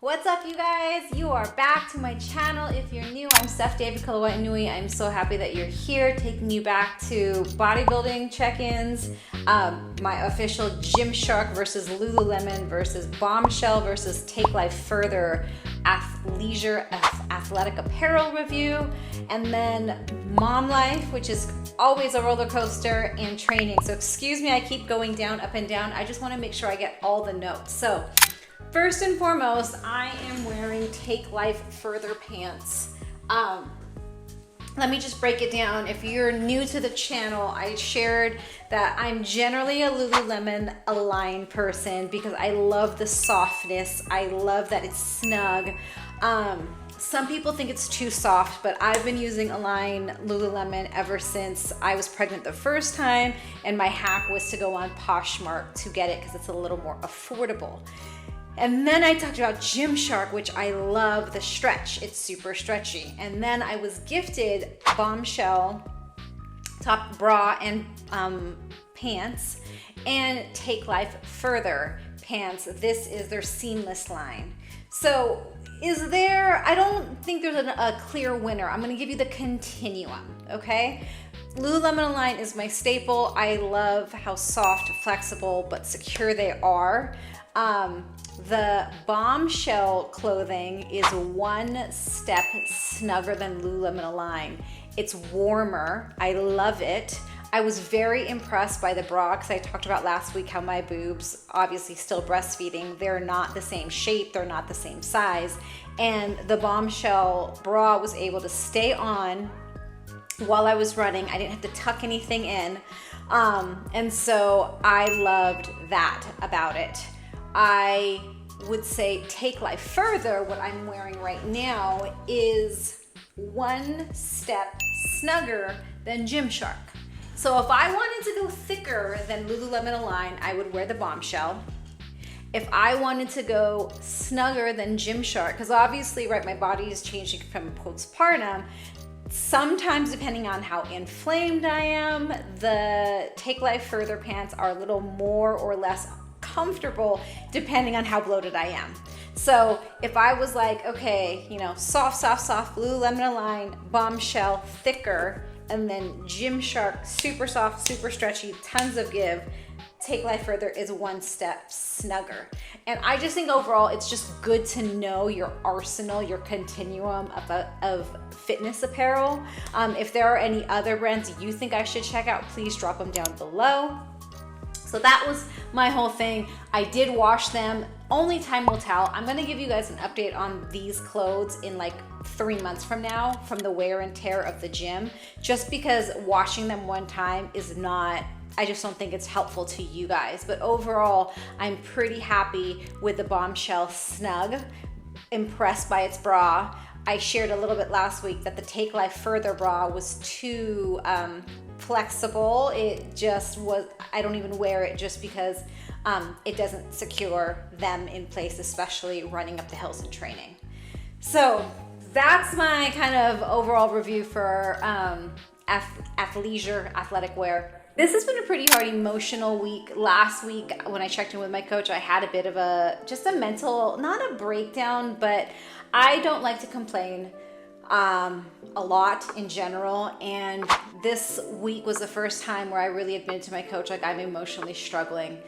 What's up, you guys? You are back to my channel. If you're new, I'm Steph David Kalawai. I'm so happy that you're here, taking you back to bodybuilding check-ins, my official Gymshark versus Lululemon versus Bombshell versus Take Life Further athletic apparel review, and then mom life, which is always a roller coaster, and training. So excuse me, I keep going down, up and down. I just want to make sure I get all the notes. So first and foremost, I am wearing Take Life Further pants. Let me just break it down. If you're new to the channel, I shared that I'm generally a Lululemon Align person because I love the softness. I love that it's snug. Some people think it's too soft, but I've been using Align Lululemon ever since I was pregnant the first time, and my hack was to go on Poshmark to get it because it's a little more affordable. And then I talked about Gymshark, which I love the stretch. It's super stretchy. And then I was gifted Bombshell top bra and pants, and Take Life Further pants. This is their seamless line. So I don't think there's a clear winner. I'm gonna give you the continuum, okay? Lululemon Align is my staple. I love how soft, flexible, but secure they are. The Bombshell clothing is one step snugger than Lululemon Align. It's warmer. I love it. I was very impressed by the bra because I talked about last week how my boobs, obviously still breastfeeding, they're not the same shape, they're not the same size. And the Bombshell bra was able to stay on while I was running. I didn't have to tuck anything in. And so I loved that about it. I would say Take Life Further, what I'm wearing right now, is one step snugger than Gymshark. So if I wanted to go thicker than Lululemon Align, I would wear the Bombshell. If I wanted to go snugger than Gymshark, because obviously, right, my body is changing from postpartum, sometimes depending on how inflamed I am, the Take Life Further pants are a little more or less comfortable depending on how bloated I am. So if I was like, okay, soft, Lululemon Align, Bombshell, thicker, and then Gymshark, super soft, super stretchy, tons of give, Take Life Further is one step snugger. And I just think overall, it's just good to know your arsenal, your continuum of fitness apparel. If there are any other brands you think I should check out, please drop them down below. So that was my whole thing. I did wash them. Only time will tell. I'm gonna give you guys an update on these clothes in like 3 months from now from the wear and tear of the gym, just because washing them one time is not, I just don't think it's helpful to you guys. But overall, I'm pretty happy with the Bombshell Snug, impressed by its bra. I shared a little bit last week that the Take Life Further bra was too flexible. It just was, I don't even wear it just because it doesn't secure them in place, especially running up the hills and training. So that's my kind of overall review for athleisure, athletic wear. This has been a pretty hard emotional week. Last week when I checked in with my coach, I had a bit of just a mental, not a breakdown, but I don't like to complain a lot in general, and this week was the first time where I really admitted to my coach, like, I'm emotionally struggling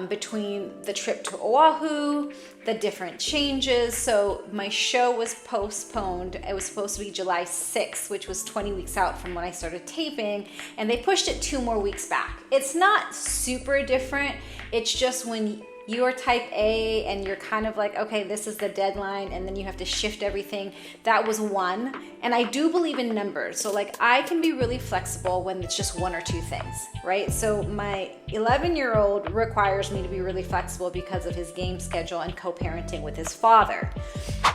between the trip to Oahu, the different changes. So my show was postponed. It was supposed to be July 6th, which was 20 weeks out from when I started taping, and they pushed it 2 more weeks back. It's not super different. It's just when you're type A and you're kind of like, okay, this is the deadline, and then you have to shift everything. That was one. And I do believe in numbers. So like, I can be really flexible when it's just 1 or 2 things, right? So my 11-year-old requires me to be really flexible because of his game schedule and co-parenting with his father.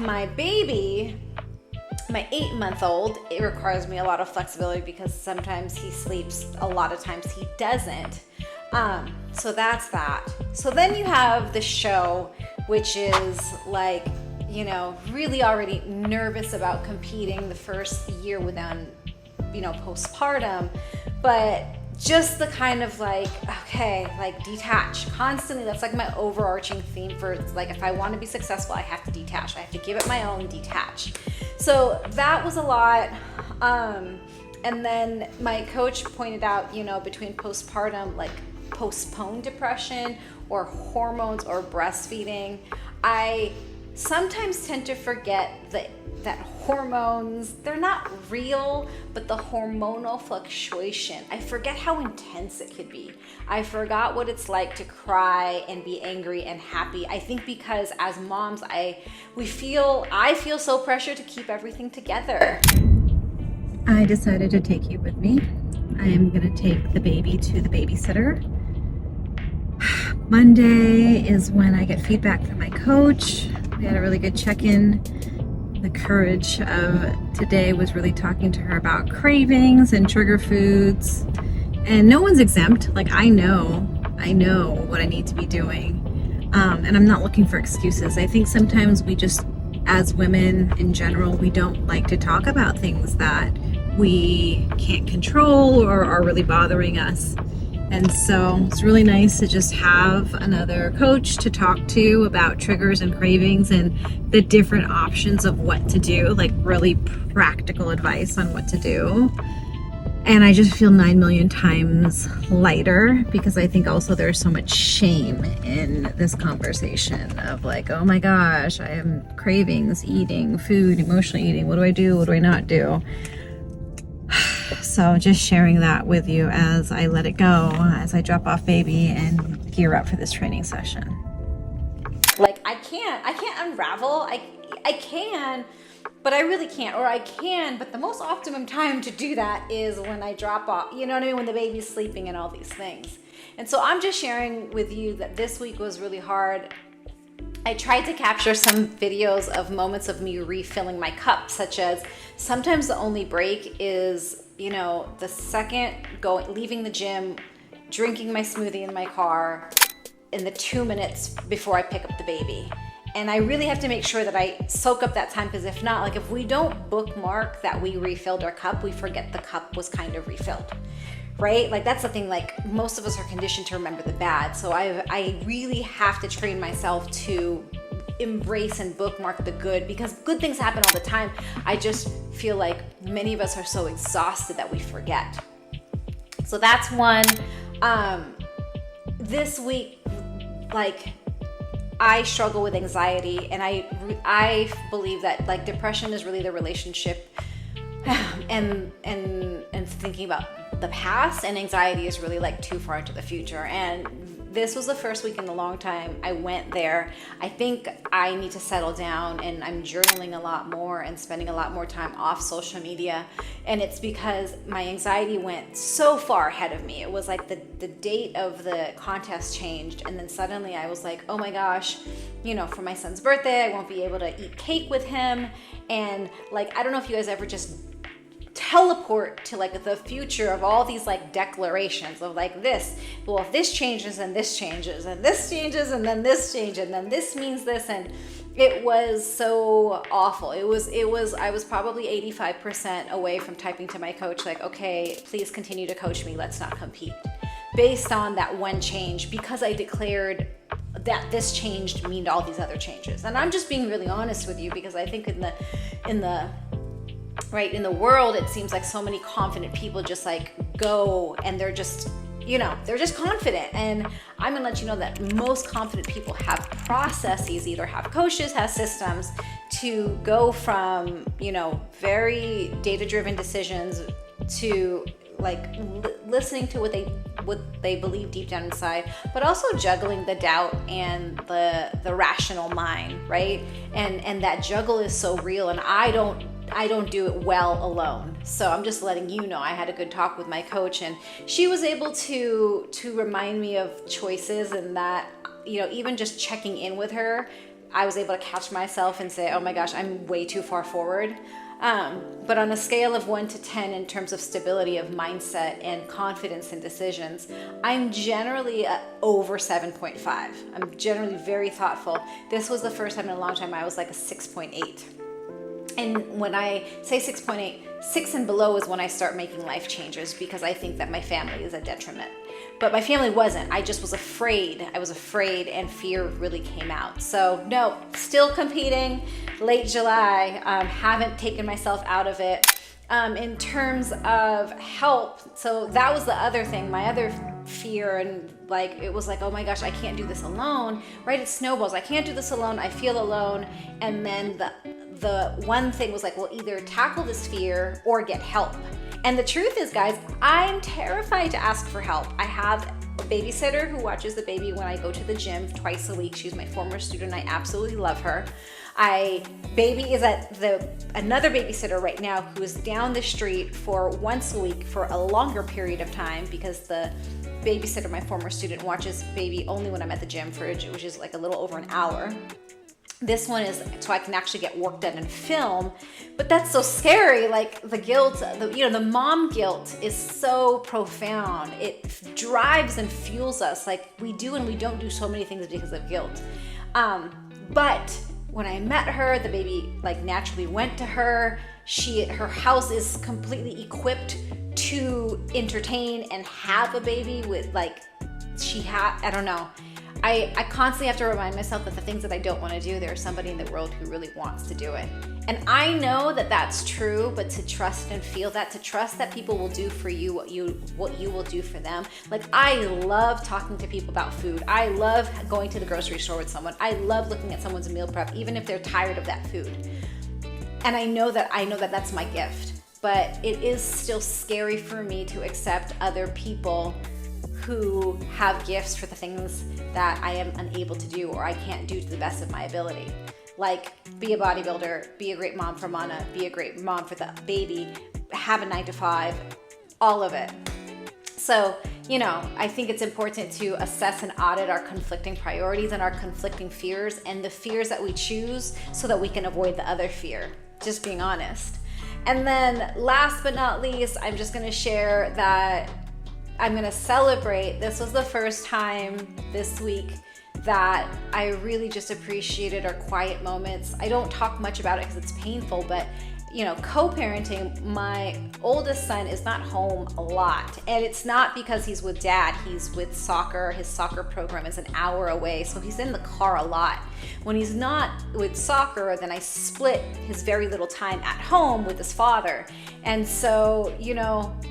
My baby, my 8-month-old, it requires me a lot of flexibility because sometimes he sleeps, a lot of times he doesn't. So that's that. So then you have the show, which is like, really already nervous about competing the first year without, postpartum, but just the kind of like, okay, like detach constantly. That's like my overarching theme for like, if I want to be successful, I have to detach. I have to give it my own, detach. So that was a lot. And then my coach pointed out, you know, between postpartum, like postponed depression or hormones or breastfeeding, I sometimes tend to forget that hormones, they're not real, but the hormonal fluctuation, I forget how intense it could be. I forgot what it's like to cry and be angry and happy. I think because as moms, I feel so pressured to keep everything together. I decided to take you with me. I am going to take the baby to the babysitter. Monday is when I get feedback from my coach. We had a really good check-in. The courage of today was really talking to her about cravings and trigger foods. And no one's exempt. Like, I know what I need to be doing. And I'm not looking for excuses. I think sometimes we just, as women in general, we don't like to talk about things that we can't control or are really bothering us. And so it's really nice to just have another coach to talk to about triggers and cravings and the different options of what to do, like really practical advice on what to do. And I just feel 9 million times lighter because I think also there's so much shame in this conversation of like, oh my gosh, I have cravings, eating, food, emotional eating. What do I do? What do I not do? So just sharing that with you as I let it go, as I drop off baby and gear up for this training session. Like I can't unravel. I can, but I really can't, or I can, but the most optimum time to do that is when I drop off, you know what I mean? When the baby's sleeping and all these things. And so I'm just sharing with you that this week was really hard. I tried to capture some videos of moments of me refilling my cup, such as sometimes the only break is, you know, the second leaving the gym, drinking my smoothie in my car, in the 2 minutes before I pick up the baby. And I really have to make sure that I soak up that time, because if not, like if we don't bookmark that we refilled our cup, we forget the cup was kind of refilled. Right? Like that's the thing, like most of us are conditioned to remember the bad. So I really have to train myself to embrace and bookmark the good, because good things happen all the time. I just feel like many of us are so exhausted that we forget. So that's one. This week, like I struggle with anxiety, and I believe that like depression is really the relationship and thinking about the past, and anxiety is really like too far into the future. And this was the first week in a long time I went there. I think I need to settle down, and I'm journaling a lot more and spending a lot more time off social media. And it's because my anxiety went so far ahead of me. It was like the date of the contest changed, and then suddenly I was like, oh my gosh, you know, for my son's birthday, I won't be able to eat cake with him. And like, I don't know if you guys ever just teleport to like the future of all these like declarations of like this, well, if this changes and this changes and this changes and then this changes and then this means this. And it was so awful. I was probably 85% away from typing to my coach like, okay, please continue to coach me, let's not compete, based on that one change, because I declared that this changed mean all these other changes. And I'm just being really honest with you, because I think in the world, it seems like so many confident people just like go and they're just, you know, they're just confident. And I'm gonna let you know that most confident people have processes, either have coaches, have systems to go from, you know, very data-driven decisions to like listening to what they believe deep down inside, but also juggling the doubt and the rational mind, right? And that juggle is so real, and I don't do it well alone. So I'm just letting you know, I had a good talk with my coach, and she was able to remind me of choices, and that, you know, even just checking in with her, I was able to catch myself and say, oh my gosh, I'm way too far forward. But on a scale of 1 to 10 in terms of stability of mindset and confidence in decisions, I'm generally over 7.5. I'm generally very thoughtful. This was the first time in a long time I was like a 6.8. And when I say 6.8, 6 and below is when I start making life changes, because I think that my family is a detriment. But my family wasn't. I just was afraid. I was afraid, and fear really came out. So no, still competing. Late July, haven't taken myself out of it. In terms of help, so that was the other thing, my other fear, and like, it was like, oh my gosh, I can't do this alone, right? It snowballs. I can't do this alone. I feel alone. And then the one thing was like, well, either tackle this fear or get help. And the truth is, guys, I'm terrified to ask for help. I have a babysitter who watches the baby when I go to the gym twice a week. She's my former student. I absolutely love her. Baby is at another babysitter right now who is down the street for once a week for a longer period of time, because the babysitter, my former student, watches baby only when I'm at the gym which is like a little over an hour. This one is so I can actually get work done and film, but that's so scary. Like the guilt, the mom guilt is so profound. It drives and fuels us. Like we do and we don't do so many things because of guilt. But when I met her, the baby like naturally went to her. Her house is completely equipped to entertain and have a baby with like, I don't know. I constantly have to remind myself that the things that I don't want to do, there's somebody in the world who really wants to do it. And I know that that's true, but to trust and feel that, to trust that people will do for you what you will do for them. Like I love talking to people about food. I love going to the grocery store with someone. I love looking at someone's meal prep, even if they're tired of that food. And I know that that's my gift, but it is still scary for me to accept other people who have gifts for the things that I am unable to do or I can't do to the best of my ability. Like be a bodybuilder, be a great mom for Mana, be a great mom for the baby, have a 9-to-5, all of it. So, I think it's important to assess and audit our conflicting priorities and our conflicting fears and the fears that we choose so that we can avoid the other fear, just being honest. And then last but not least, I'm just gonna share that I'm gonna celebrate. This was the first time this week that I really just appreciated our quiet moments. I don't talk much about it because it's painful, but co-parenting, my oldest son is not home a lot. And it's not because he's with dad, he's with soccer. His soccer program is an hour away, so he's in the car a lot. When he's not with soccer, then I split his very little time at home with his father. And so,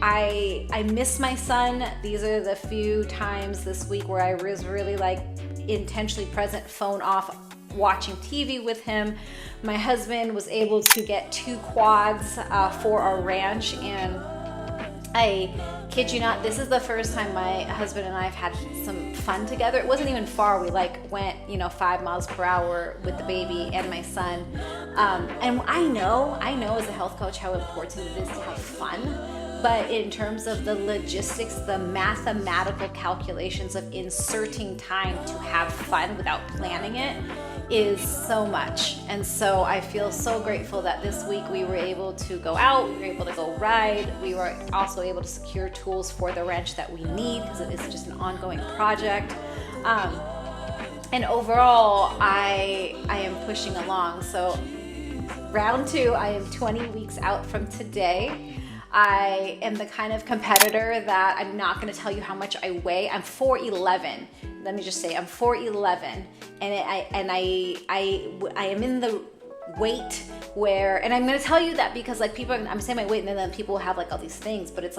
I miss my son. These are the few times this week where I was really like intentionally present, phone off, watching TV with him. My husband was able to get 2 quads for our ranch, and I kid you not, this is the first time my husband and I have had some fun together. It wasn't even far. We went 5 miles per hour with the baby and my son. And I know as a health coach how important it is to have fun. But in terms of the logistics, the mathematical calculations of inserting time to have fun without planning it is so much. And so I feel so grateful that this week we were able to go out, we were able to go ride, we were also able to secure tools for the ranch that we need because it is just an ongoing project. And overall, I am pushing along. So round 2, I am 20 weeks out from today. I am the kind of competitor that I'm not going to tell you how much I weigh. I'm 4'11". Let me just say I'm 4'11", and I am in the weight where, and I'm going to tell you that because I'm saying my weight, and then people have all these things, but it's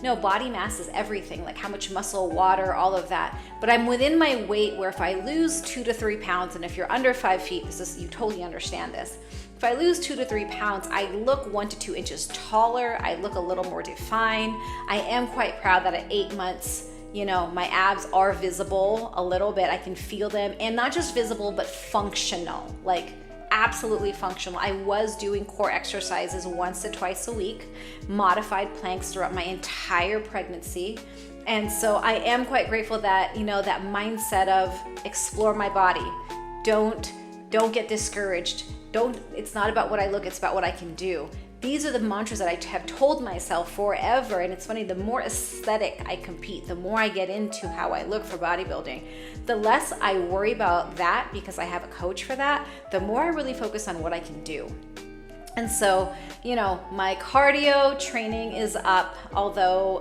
no, body mass is everything, how much muscle, water, all of that. But I'm within my weight where if I lose 2 to 3 pounds, and if you're under 5 feet, you totally understand this. If I lose 2 to 3 pounds, I look 1 to 2 inches taller. I look a little more defined. I am quite proud that at 8 months, my abs are visible a little bit. I can feel them, and not just visible, but functional, absolutely functional. I was doing core exercises once to twice a week, modified planks throughout my entire pregnancy. And so I am quite grateful that, that mindset of explore my body. Don't get discouraged. It's not about what I look, it's about what I can do. These are the mantras that I have told myself forever. And it's funny, the more aesthetic I compete, the more I get into how I look for bodybuilding, the less I worry about that because I have a coach for that, the more I really focus on what I can do. And so, you know, my cardio training is up, although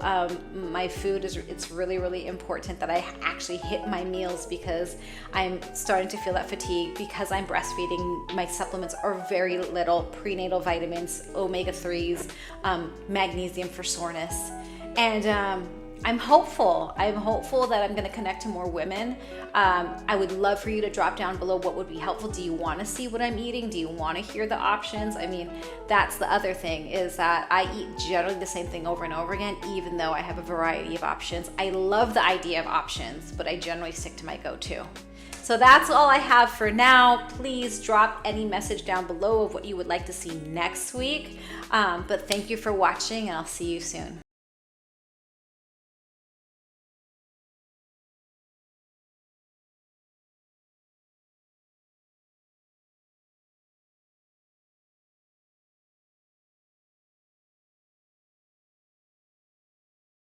my food it's really, really important that I actually hit my meals, because I'm starting to feel that fatigue because I'm breastfeeding. My supplements are very little: prenatal vitamins, omega-3s, magnesium for soreness. And I'm hopeful that I'm going to connect to more women. I would love for you to drop down below what would be helpful. Do you want to see what I'm eating? Do you want to hear the options? I mean, that's the other thing, is that I eat generally the same thing over and over again, even though I have a variety of options. I love the idea of options, but I generally stick to my go-to. So that's all I have for now. Please drop any message down below of what you would like to see next week. But thank you for watching, and I'll see you soon.